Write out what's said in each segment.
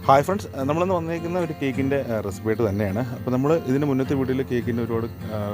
Hi friends, നമ്മളിന്ന് വന്നിരിക്കുന്ന ഒരു കേക്കിൻ്റെ റെസിപ്പിയായിട്ട് തന്നെയാണ്. അപ്പോൾ നമ്മൾ ഇതിന് മുന്നത്തെ വീഡിയോയിൽ കേക്കിൻ്റെ ഒരുപാട്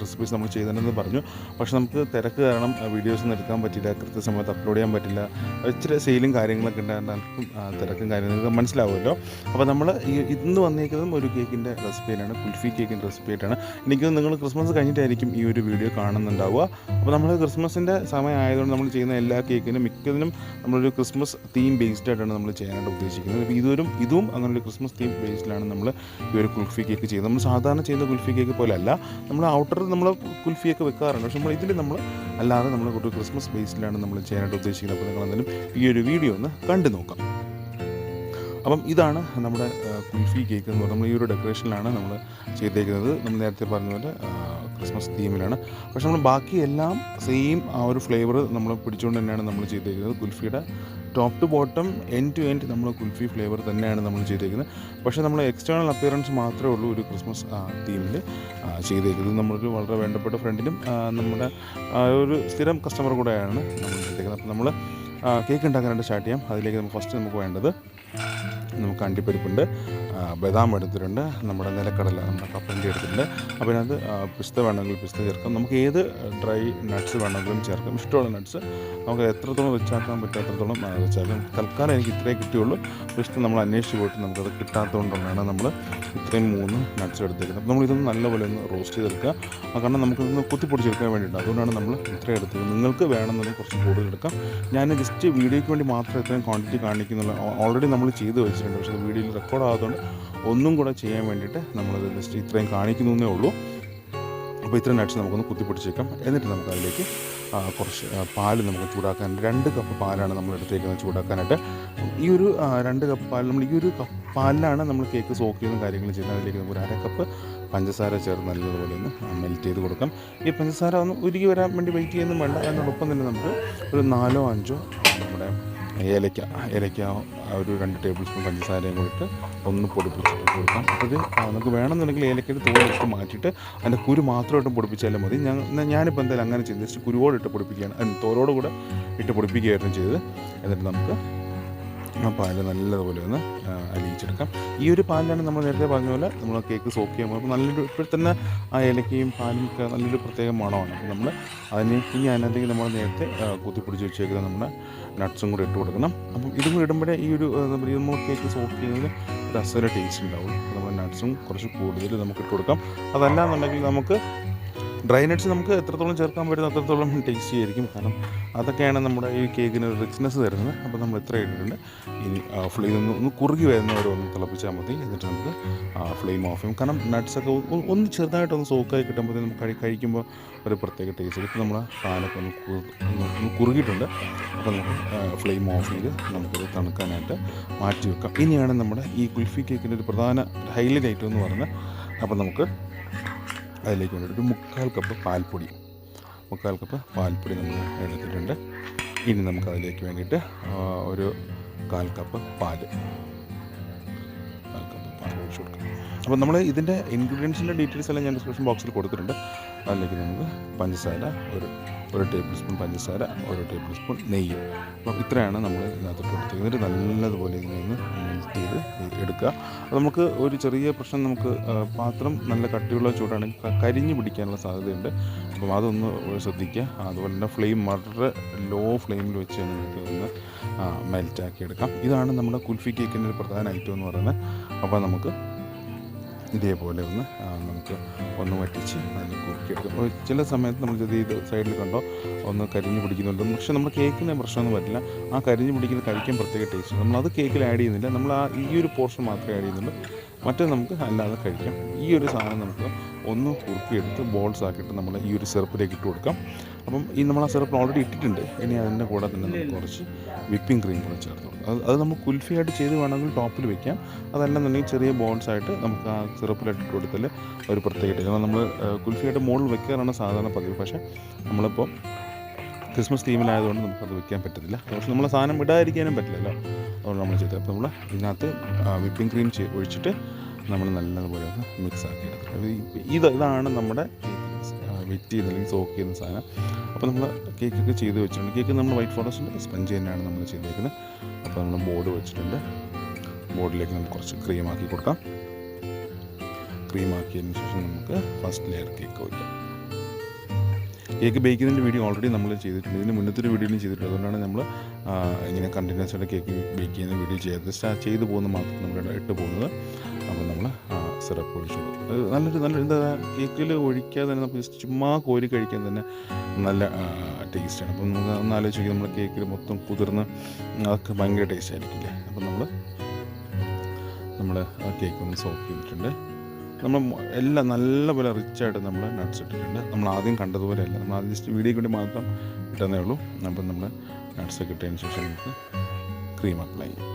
റെസിപ്പീസ് നമ്മൾ ചെയ്തിട്ടുണ്ടെന്ന് പറഞ്ഞു. പക്ഷേ നമുക്ക് തിരക്ക് കാരണം വീഡിയോസൊന്നും എടുക്കാൻ പറ്റില്ല, കൃത്യസമയത്ത് അപ്ലോഡ് ചെയ്യാൻ പറ്റില്ല. ഇച്ചിരി സെയിലും കാര്യങ്ങളൊക്കെ ഉണ്ടാകും, തിരക്കും കാര്യങ്ങളൊക്കെ മനസ്സിലാവുമല്ലോ. അപ്പോൾ നമ്മൾ ഇന്ന് വന്നിരിക്കുന്നതും ഒരു കേക്കിൻ്റെ റെസിപ്പിയാണ്, കുൽഫി കേക്കിൻ്റെ റെസിപ്പിയായിട്ടാണ്. എനിക്ക് നിങ്ങൾ ക്രിസ്മസ് കഴിഞ്ഞിട്ടായിരിക്കും ഈ ഒരു വീഡിയോ കാണുന്നുണ്ടാവുക. അപ്പോൾ നമ്മൾ ക്രിസ്മസിൻ്റെ സമയം ആയതുകൊണ്ട് നമ്മൾ ചെയ്യുന്ന എല്ലാ കേക്കിനും മിക്കതിനും നമ്മളൊരു ക്രിസ്മസ് തീം ബേസ്ഡ് ആയിട്ടാണ് നമ്മൾ ചെയ്യാനായിട്ട് ഉദ്ദേശിക്കുന്നത്. അപ്പോൾ ഇതും അങ്ങനെ ഒരു ക്രിസ്മസ് തീം ബേസിലാണ് നമ്മൾ ഈ ഒരു കുൽഫി കേക്ക് ചെയ്യുന്നത്. നമ്മൾ സാധാരണ ചെയ്യുന്ന കുൽഫി കേക്ക് പോലെ അല്ല, നമ്മൾ ഔട്ടറിൽ നമ്മൾ കുൽഫിയൊക്കെ വെക്കാറുണ്ട്. പക്ഷേ ഇതിൽ നമ്മൾ അല്ലാതെ നമ്മൾ ഒരു ക്രിസ്മസ് ബേസിലാണ് നമ്മൾ ചെയ്യാനായിട്ട് ഉദ്ദേശിക്കുന്നത്. അപ്പോൾ നിങ്ങൾ എന്തായാലും ഈ ഒരു വീഡിയോ ഒന്ന് കണ്ടു നോക്കാം. അപ്പം ഇതാണ് നമ്മുടെ കുൽഫി കേക്ക് എന്ന് പറയുന്നത്. നമ്മൾ ഈ ഒരു ഡെക്കറേഷനിലാണ് നമ്മൾ ചെയ്തേക്കുന്നത്. നമ്മൾ നേരത്തെ പറഞ്ഞ പോലെ ക്രിസ്മസ് തീമിലാണ്. പക്ഷെ നമ്മൾ ബാക്കി എല്ലാം സെയിം ആ ഒരു ഫ്ലേവർ നമ്മൾ പിടിച്ചുകൊണ്ട് തന്നെയാണ് നമ്മൾ ചെയ്തേക്കുന്നത്. കുൽഫിയുടെ top to bottom end to end നമ്മൾ കുൽഫി ഫ്ലേവർ തന്നെയാണ് നമ്മൾ ചെയ്തേക്കുന്നത്. പക്ഷേ നമ്മൾ എക്സ്റ്റേണൽ അപ്പിയറൻസ് മാത്രമേ ഉള്ളൂ ഒരു ക്രിസ്മസ് തീമിൽ ചെയ്തേക്കുന്നത്. നമ്മളൊരു വളരെ വേണ്ടപ്പെട്ട ഫ്രണ്ടിനും നമ്മുടെ ഒരു സ്ഥിരം കസ്റ്റമർ കൂടെയാണ് നമ്മൾ ചെയ്തേക്കുന്നത്. അപ്പോൾ നമ്മൾ കേക്ക് ഉണ്ടാക്കാനായിട്ട് സ്റ്റാർട്ട് ചെയ്യാം. അതിലേക്ക് നമുക്ക് വേണ്ടത് നമുക്ക് അണ്ടിപ്പരിപ്പുണ്ട്, ബദാം എടുത്തിട്ടുണ്ട്, നമ്മുടെ നിലക്കടല, നമ്മുടെ കപ്പലണ്ടി എടുത്തിട്ടുണ്ട്. അപ്പോൾ അതിനകത്ത് പിസ്ത വേണമെങ്കിൽ പിസ്ത ചേർക്കാം. നമുക്ക് ഏത് ഡ്രൈ നട്ട്സ് വേണമെങ്കിലും ചേർക്കാം. ഇഷ്ടമുള്ള നട്ട്സ് നമുക്ക് എത്രത്തോളം വെച്ചാക്കാൻ പറ്റും അത്രത്തോളം വെച്ചാക്കാം. തൽക്കാലം എനിക്ക് ഇത്രയേ കിട്ടിയുള്ളൂ. പിസ്ത നമ്മൾ അന്വേഷിച്ച് പോയിട്ട് നമുക്കത് കിട്ടാത്തതുകൊണ്ടാണ് നമ്മൾ ഇത്രയും 3 നട്ട്സ് എടുത്തേക്കുന്നത്. അപ്പോൾ നമ്മളിതൊന്ന് നല്ലപോലെ ഒന്ന് റോസ്റ്റ് ചെയ്തെടുക്കുക. കാരണം നമുക്കിതൊന്ന് കുത്തിപ്പൊടിച്ചെടുക്കാൻ വേണ്ടിയിട്ട് അതുകൊണ്ടാണ് നമ്മൾ ഇത്രയും എടുത്തത്. നിങ്ങൾക്ക് വേണമെന്നുണ്ടെങ്കിൽ കുറച്ച് കൂടുതൽ എടുക്കാം. ഞാൻ ജസ്റ്റ് വീഡിയോയ്ക്ക് വേണ്ടി മാത്രം ഇത്രയും ക്വാണ്ടിറ്റി കാണിക്കുന്നുള്ളൂ. ഓൾറെഡി നമ്മൾ ചെയ്ത് വെച്ചിട്ടുണ്ട്. പക്ഷേ വീഡിയോയിൽ റെക്കോർഡ് ആകാത്തതുകൊണ്ട് ഒന്നും കൂടെ ചെയ്യാൻ വേണ്ടിയിട്ട് നമ്മളത് ജസ്റ്റ് ഇത്രയും കാണിക്കുന്നേ ഉള്ളൂ. അപ്പോൾ ഇത്രയും നട്ട്സ് നമുക്കൊന്ന് കുത്തിപ്പൊടിച്ചേക്കാം. എന്നിട്ട് നമുക്ക് അതിലേക്ക് കുറച്ച് പാൽ നമുക്ക് ചൂടാക്കാൻ 2 കപ്പ് പാലാണ് നമ്മൾ എടുത്തേക്കുന്നത് ചൂടാക്കാനായിട്ട്. ഈ ഒരു 2 കപ്പ് പാൽ നമ്മൾ ഈ ഒരു കപ്പ് പാലിലാണ് നമ്മൾ കേക്ക് സോക്ക് ചെയ്യുന്ന കാര്യങ്ങൾ ചെയ്യുന്നത്. അതിലേക്ക് നമുക്ക് 1/2 കപ്പ് പഞ്ചസാര ചേർത്ത് നല്ലതുപോലെ ഒന്ന് മെൽറ്റ് ചെയ്ത് കൊടുക്കാം. ഈ പഞ്ചസാര ഒന്ന് ഉരുകി വരാൻ വേണ്ടി വെയിറ്റ് ചെയ്യുന്നതും വേണ്ട. അതിനോടൊപ്പം തന്നെ നമുക്ക് ഒരു 4-5 നമ്മുടെ ഏലക്ക ഒരു 2 ടേബിൾ സ്പൂൺ പഞ്ചസാരയും കൂടിയിട്ട് ഒന്ന് പൊടിപ്പിച്ചിട്ട് കൊടുക്കാം. അപ്പോൾ ഇത് നമുക്ക് വേണമെന്നുണ്ടെങ്കിൽ ഏലക്കയുടെ തോലിട്ട് മാറ്റിയിട്ട് അതിൻ്റെ കുരു മാത്രമായിട്ട് പൊടിപ്പിച്ചാലും മതി. ഞാനിപ്പോൾ എന്തായാലും അങ്ങനെ ചെയ്ത് ജസ്റ്റ് കുരുവോടിട്ട് പൊടിപ്പിക്കുകയാണ്, തോലോട് കൂടെ ഇട്ട് പൊടിപ്പിക്കുകയായിരുന്നു ചെയ്ത്. എന്നിട്ട് നമുക്ക് ആ പാല് നല്ലതുപോലെ ഒന്ന് അലിയിച്ചെടുക്കാം. ഈ ഒരു പാലിലാണ് നമ്മൾ നേരത്തെ പറഞ്ഞ പോലെ നമ്മൾ കേക്ക് സോക്ക് ചെയ്യുമ്പോൾ നല്ലൊരു ഇപ്പോൾ തന്നെ ആ ഏലക്കയും പാലും ഒക്കെ നല്ലൊരു പ്രത്യേക മണമാണ്. അപ്പോൾ നമ്മൾ അതിനകത്തേക്ക് നമ്മൾ നേരത്തെ കുത്തിപ്പിടിച്ച് വെച്ചേക്കുന്ന നമ്മുടെ നട്ട്സും കൂടെ ഇട്ട് കൊടുക്കണം. അപ്പം ഇതും കൂടി ഇടുമ്പോഴേ ഈ ഒരു നമ്മൾ കേക്ക് സോക്ക് ചെയ്യുന്നതിൽ ഒരു അസല ടേസ്റ്റ് ഉണ്ടാവും. നമ്മൾ നട്ട്സും കുറച്ച് കൂടുതൽ നമുക്ക് ഇട്ട് കൊടുക്കാം. അതല്ല എന്നുണ്ടെങ്കിൽ നമുക്ക് ഡ്രൈ നട്ട്സ് നമുക്ക് എത്രത്തോളം ചേർക്കാൻ പറ്റുന്ന അത്രത്തോളം ടേസ്റ്റി ആയിരിക്കും. കാരണം അതൊക്കെയാണ് നമ്മുടെ ഈ കേക്കിന് ഒരു റിച്ച്നെസ് തരുന്നത്. അപ്പോൾ നമ്മൾ ഇത്ര ഇട്ടിട്ടുണ്ട്. ഇനി ഫ്ലെയിം ഒന്ന് കുറുകി വരുന്നവരെ ഒന്ന് തിളപ്പിച്ചാൽ മതി. എന്നിട്ട് നമുക്ക് ഫ്ലെയിം ഓഫ് ചെയ്യും. കാരണം നട്ട്സൊക്കെ ഒന്ന് ചെറുതായിട്ടൊന്ന് സോക്കായി കിട്ടുമ്പോഴത്തേക്കും നമുക്ക് കഴിക്കുമ്പോൾ ഒരു പ്രത്യേക ടേസ്റ്റ്. ഇപ്പോൾ നമ്മൾ പാലൊക്കെ ഒന്ന് കുറുകിയിട്ടുണ്ട്. അപ്പോൾ നമുക്ക് ഫ്ലെയിം ഓഫ് ചെയ്ത് നമുക്കത് തണുക്കാനായിട്ട് മാറ്റി വെക്കാം. ഇനിയാണ് നമ്മുടെ ഈ കുൽഫി കേക്കിൻ്റെ ഒരു പ്രധാന ഹൈലൈറ്റ് ഐറ്റം എന്ന് പറയുന്നത്. അപ്പോൾ നമുക്ക് അതിലേക്ക് വേണ്ടിയിട്ട് ഒരു 1/4 കപ്പ് പാൽപ്പൊടി നമ്മൾ എടുത്തിട്ടുണ്ട്. ഇനി നമുക്ക് അതിലേക്ക് വേണ്ടിയിട്ട് ഒരു 1/4 കപ്പ് പാല് ഒഴിച്ച് കൊടുക്കാം. അപ്പോൾ നമ്മൾ ഇതിൻ്റെ ഇൻഗ്രീഡിയൻസിൻ്റെ ഡീറ്റെയിൽസ് എല്ലാം ഞാൻ ഡിസ്ക്രിപ്ഷൻ ബോക്സിൽ കൊടുത്തിട്ടുണ്ട്. അതിലേക്ക് നമുക്ക് പഞ്ചസാര ഒരു ടേബിൾ സ്പൂൺ പഞ്ചസാര, 1 ടേബിൾ സ്പൂൺ നെയ്യ്. അപ്പം ഇത്രയാണ് നമ്മൾ ഇതിനകത്ത് കൊടുത്തിരിക്കുന്നത്. നല്ലതുപോലെ ഇതിനൊന്ന് മെൽറ്റ് ചെയ്ത് എടുക്കുക. അപ്പോൾ നമുക്ക് ഒരു ചെറിയ പ്രശ്നം, നമുക്ക് പാത്രം നല്ല കട്ടിയുള്ള ചൂടാണെങ്കിൽ കരിഞ്ഞ് പിടിക്കാനുള്ള സാധ്യതയുണ്ട്. അപ്പം അതൊന്ന് ശ്രദ്ധിക്കുക. അതുപോലെ തന്നെ ഫ്ലെയിം വളരെ ലോ ഫ്ലെയിമിൽ വെച്ച് നമുക്ക് ഒന്ന് മെൽറ്റാക്കി എടുക്കാം. ഇതാണ് നമ്മുടെ കുൽഫി കേക്കിൻ്റെ ഒരു പ്രധാന ഐറ്റം എന്ന് പറയുന്നത്. അപ്പോൾ നമുക്ക് ഇതേപോലെ നമുക്ക് വറ്റിച്ച് അതിൽ കുറുക്കിയെടുക്കും. ചില സമയത്ത് നമുക്ക് ഇത് സൈഡിൽ കണ്ടോ ഒന്ന് കരിഞ്ഞ് പിടിക്കുന്നുണ്ട്. പക്ഷേ നമ്മുടെ കേക്കിന് പ്രശ്നമൊന്നും പറ്റില്ല. ആ കരിഞ്ഞ് പിടിക്കുന്നത് കഴിക്കാൻ പ്രത്യേക ടേസ്റ്റ്. നമ്മളത് കേക്കിൽ ആഡ് ചെയ്യുന്നില്ല. നമ്മൾ ഈ ഒരു പോർഷൻ മാത്രമേ ആഡ് ചെയ്യുന്നുള്ളൂ. മറ്റേ നമുക്ക് അല്ലാതെ കഴിക്കാം. ഈ ഒരു സാധനം നമുക്ക് ഒന്ന് കുറുക്കിയെടുത്ത് ബോൾസ് ആക്കിയിട്ട് നമ്മൾ ഈ ഒരു സിറപ്പിലേക്ക് ഇട്ട് കൊടുക്കാം. അപ്പം നമ്മൾ ആ സിറപ്പ് ഓൾറെഡി ഇട്ടിട്ടുണ്ട്. ഇനി അതിൻ്റെ കൂടെ തന്നെ നമുക്ക് കുറച്ച് വിപ്പിംഗ് ക്രീം കൂടെ ചേർത്ത് കൊടുക്കാം. അത് നമ്മൾ കുൽഫിയായിട്ട് ചെയ്ത് വേണമെങ്കിൽ ടോപ്പിൽ വെക്കാം. അതല്ലെന്നുണ്ടെങ്കിൽ ചെറിയ ബോൾസ് ആയിട്ട് നമുക്ക് ആ സിറപ്പിലിട്ട് കൊടുത്താൽ ഒരു പ്രത്യേക ടേസ്റ്റ്. നമ്മൾ കുൽഫിയായിട്ട് മുകളിൽ വെക്കാറാണ് സാധാരണ പതിവ്. പക്ഷേ നമ്മളിപ്പോൾ ക്രിസ്മസ് തീമിലായതുകൊണ്ട് നമുക്കത് വെക്കാൻ പറ്റത്തില്ല. പക്ഷേ നമ്മൾ സാധനം ഇടാതിരിക്കാനും പറ്റില്ലല്ലോ. അതുകൊണ്ട് നമ്മൾ ചെയ്തത്. അപ്പോൾ നമ്മൾ ഇതിനകത്ത് വിപ്പിംഗ് ക്രീം ഒഴിച്ചിട്ട് നമ്മൾ നല്ലതുപോലെ ഒന്ന് മിക്സ് ആക്കി എടുക്കുക. ഇതാണ് നമ്മുടെ വെറ്റ് ചെയ്ത് അല്ലെങ്കിൽ സോക്ക് ചെയ്യുന്ന സാധനം. അപ്പോൾ നമ്മൾ കേക്കൊക്കെ ചെയ്ത് വെച്ചിട്ടുണ്ട്. കേക്ക് നമ്മൾ വൈറ്റ് ഫോറസ്റ്റിൻ്റെ സ്പഞ്ച് തന്നെയാണ് നമ്മൾ ചെയ്തേക്കുന്നത്. അപ്പോൾ നമ്മൾ ബോർഡ് വെച്ചിട്ടുണ്ട്. ബോർഡിലേക്ക് നമുക്ക് കുറച്ച് ക്രീമാക്കി കൊടുക്കാം. ക്രീമാക്കിയതിന് ശേഷം നമുക്ക് ഫസ്റ്റ് ലെയർ കേക്ക് വയ്ക്കാം. കേക്ക് ബേക്ക് ചെയ്യുന്നതിൻ്റെ വീഡിയോ ഓൾറെഡി നമ്മൾ ചെയ്തിട്ടുണ്ട്. ഇതിന് മുന്നത്തെ ഒരു വീഡിയോയിലും ചെയ്തിട്ടുണ്ട്. അതുകൊണ്ടാണ് നമ്മൾ ഇങ്ങനെ കണ്ടിന്യൂസ് ആയിട്ട് കേക്ക് ബേക്ക് ചെയ്യുന്ന വീഡിയോ ചെയ്യാത്തത്. ചെയ്ത് പോകുന്ന മാത്രം നമ്മൾ ഇട്ട് പോകുന്നത്. അപ്പോൾ നമ്മൾ സിറപ്പ് ഒഴിച്ചു കൊടുക്കും. നല്ലൊരു എന്താ കേക്കിൽ ഒഴിക്കാതെ തന്നെ നമുക്ക് ചുമ്മാ കോരി കഴിക്കാൻ തന്നെ നല്ല ടേസ്റ്റാണ്. അപ്പം നമുക്ക് ഒന്ന് ആലോചിച്ച് നമ്മൾ കേക്കിൽ മൊത്തം കുതിർന്ന് അതൊക്കെ ഭയങ്കര ടേസ്റ്റ് ആയിരിക്കില്ലേ. അപ്പം നമ്മൾ ആ കേക്ക് ഒന്ന് സോക്ക് ചെയ്തിട്ടുണ്ട്. നമ്മൾ എല്ലാം നല്ലപോലെ റിച്ചായിട്ട് നമ്മൾ നട്ട്സ് ഇട്ടിട്ടുണ്ട്. നമ്മൾ ആദ്യം കണ്ടതുപോലെയല്ല, നമ്മൾ ആദ്യം ജസ്റ്റ് വീഡിയോയ്ക്ക് വേണ്ടി മാത്രം ഇട്ടതേ ഉള്ളൂ. അപ്പം നമ്മൾ നട്ട്സ് ഇട്ടതിന് ശേഷം നമുക്ക് ക്രീം അപ്ലൈ ചെയ്യും.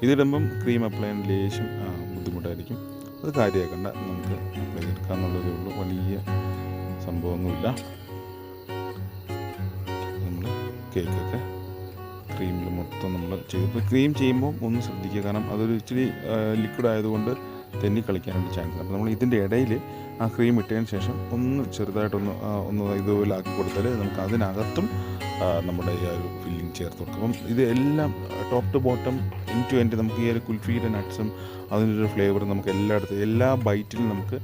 ഇതിടുമ്പം ക്രീം അപ്ലൈ ചെയ്യാൻ ലേശം ബുദ്ധിമുട്ടായിരിക്കും. അത് കാര്യമാക്കണ്ട, നമുക്ക് അപ്ലൈ ചെയ്തെടുക്കാമെന്നുള്ളതേ ഉള്ളൂ. വലിയ സംഭവമൊന്നുമില്ല. നമ്മൾ കേക്കൊക്കെ ക്രീമിൽ മൊത്തം നമ്മൾ ചെയ്തപ്പോൾ ക്രീം ചെയ്യുമ്പോൾ ഒന്ന് ശ്രദ്ധിക്കുക. കാരണം അതൊരു ഇച്ചിരി ലിക്വിഡ് ആയതുകൊണ്ട് തെന്നി കളിക്കാനുള്ള ചാൻസ്. അപ്പോൾ നമ്മൾ ഇതിൻ്റെ ഇടയിൽ ആ ക്രീം ഇട്ടതിന് ശേഷം ഒന്ന് ചെറുതായിട്ടൊന്ന് ഇതുപോലെ ആക്കി കൊടുത്താൽ നമുക്ക് അതിനകത്തും നമ്മുടെ ഈ ഒരു ഫില്ലിങ് ചേർത്ത് കൊടുക്കും. അപ്പം ഇത് എല്ലാം top to bottom end to end നമുക്ക് ഈ ഒരു കുൽഫിയുടെ നട്ട്സും അതിൻ്റെ ഒരു ഫ്ലേവർ നമുക്ക് എല്ലായിടത്തും എല്ലാ ബൈറ്റിലും നമുക്ക്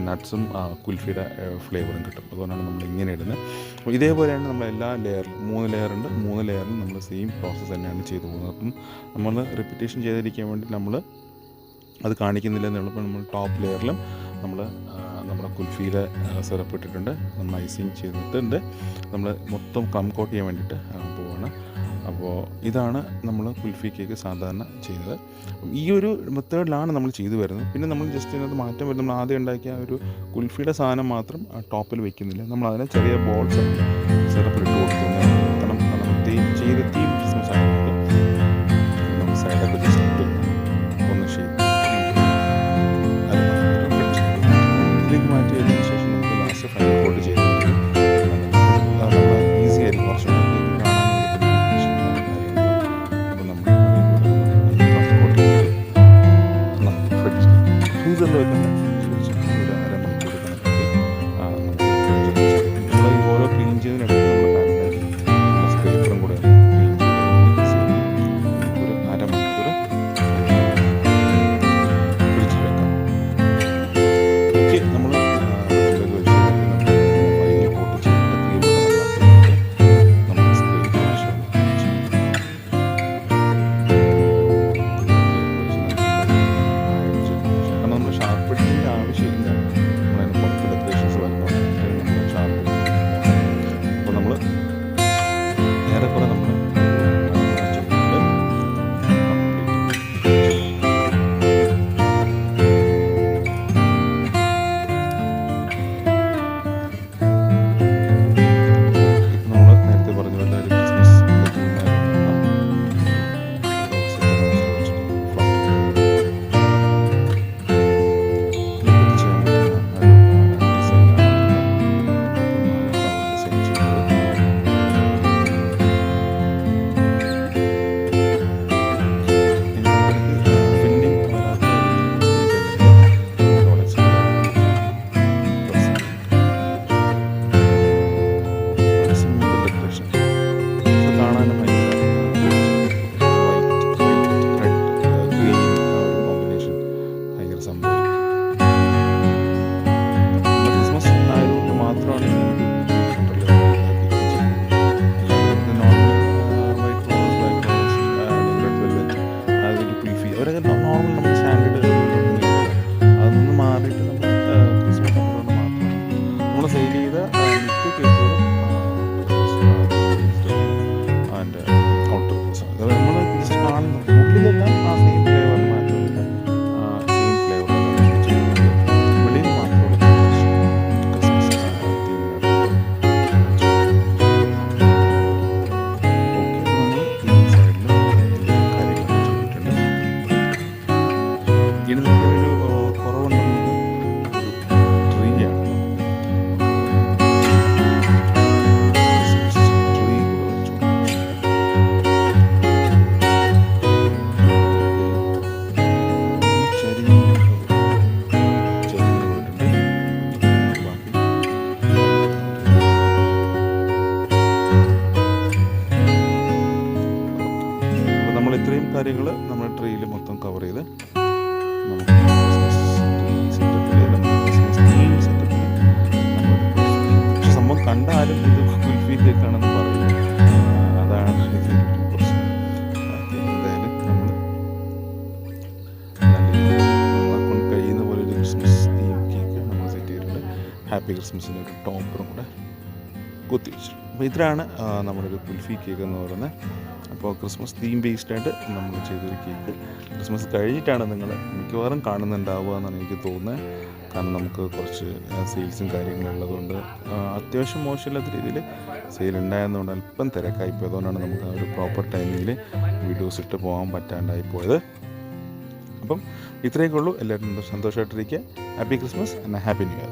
നട്ട്സും കുൽഫിയുടെ ഫ്ലേവറും കിട്ടും. അതുകൊണ്ടാണ് നമ്മൾ ഇങ്ങനെ ഇടുന്നത്. അപ്പോൾ ഇതേപോലെയാണ് നമ്മൾ എല്ലാ ലെയറിലും 3 ലെയറുണ്ട്. 3 ലെയറിലും നമ്മൾ സെയിം പ്രോസസ്സ് തന്നെയാണ് ചെയ്തു പോകുന്നത്. അപ്പം നമ്മൾ റിപ്പീറ്റേഷൻ ചെയ്തിരിക്കാൻ വേണ്ടി നമ്മൾ അത് കാണിക്കുന്നില്ല എന്നുള്ളപ്പോൾ നമ്മൾ ടോപ്പ് ലെയറിലും നമ്മൾ നമ്മുടെ കുൽഫിയുടെ സിറപ്പ് ഇട്ടിട്ടുണ്ട്. നമ്മൾ ഐസിങ് ചെയ്തിട്ടുണ്ട്. നമ്മൾ മൊത്തം കോട്ട് ചെയ്യാൻ വേണ്ടിയിട്ട് പോവുകയാണ്. അപ്പോൾ ഇതാണ് നമ്മൾ കുൽഫി കേക്ക് സാധാരണ ചെയ്യുന്നത്. ഈ ഒരു മെത്തേഡിലാണ് നമ്മൾ ചെയ്തു വരുന്നത്. പിന്നെ നമ്മൾ ജസ്റ്റ് ഇതിനകത്ത് മാറ്റം വരും. നമ്മൾ ആദ്യം ഉണ്ടാക്കിയ ഒരു കുൽഫിയുടെ സാധനം മാത്രം ടോപ്പിൽ വയ്ക്കുന്നില്ല. നമ്മൾ അതിനെ ചെറിയ ബോൾസ് സിറപ്പിൽ ഇട്ട് കൊടുക്കുന്നത്. കാരണം നമ്മൾ ചെയ്ത തീം ക്രിസ്മസ് ആയതുകൊണ്ട് നമ്മൾ സൈഡൊക്കെ ജസ്റ്റ് ഒന്ന് ഷേപ്പ് ഇതിലേക്ക് മാറ്റി വരുന്നതിന് ശേഷം നമുക്ക് ലാസ്റ്റ് ഫൈനൽ കോട്ട് ചെയ്തിട്ട് ഈസി ആയിരിക്കും. കുറച്ചും ഫ്രീസറിൽ വെക്കേണ്ട ഒരു അരമണിക്കൂർ നമ്മൾ ഈ ഓരോ ക്ലീൻ ചെയ്തതിനിടയ്ക്ക് നമ്മൾ സ്ക്രേപ്പറും കൂടെ ക്ലീൻ ചെയ്ത് പരിപാടികൾ നമ്മൾ ട്രീയിൽ മൊത്തം കവർ ചെയ്ത് നമുക്ക് ക്രിസ്മസ് തീം സെറ്റപ്പിൽ പക്ഷെ സംഭവം കണ്ടാലും ഇത് കുൽഫി കേക്കാണെന്ന് പറയില്ല. അതാണ് ഇതിൻ്റെ ഒരു പ്രശ്നം. എന്തായാലും നമ്മൾ നമ്മളെ കൊണ്ട് കഴിയുന്ന പോലെ ഒരു ക്രിസ്മസ് തീം കേക്ക് നമ്മൾ സെറ്റ് ചെയ്തിട്ടുണ്ട്. ഹാപ്പി ക്രിസ്മസിൻ്റെ ഒരു ടോപ്പറും കൂടെ കുത്തി വെച്ചിട്ടുണ്ട്. അപ്പോൾ ഇത്രയാണ് നമ്മുടെ ഒരു കുൽഫി കേക്ക് എന്ന് പറയുന്നത്. അപ്പോൾ ക്രിസ്മസ് തീം ബേസ്ഡായിട്ട് നമ്മൾ ചെയ്തൊരു കേക്ക് ക്രിസ്മസ് കഴിഞ്ഞിട്ടാണ് നിങ്ങൾ മിക്കവാറും കാണുന്നുണ്ടാവുക എന്നാണ് എനിക്ക് തോന്നുന്നത്. കാരണം നമുക്ക് കുറച്ച് സെയിൽസും കാര്യങ്ങളും ഉള്ളതുകൊണ്ട് അത്യാവശ്യം മോശമില്ലാത്ത രീതിയിൽ സെയിൽ ഉണ്ടായിരുന്നതുകൊണ്ട് അല്പം തിരക്കായിപ്പോയി. അതുകൊണ്ടാണ് നമുക്ക് ആ ഒരു പ്രോപ്പർ ടൈമിങ്ങിൽ വീഡിയോസ് ഇട്ട് പോകാൻ പറ്റാണ്ടായി പോയത്. അപ്പം ഇത്രയൊക്കെ ഉള്ളൂ. എല്ലാവരും സന്തോഷമായിട്ടിരിക്കുക. Happy Christmas and happy new year.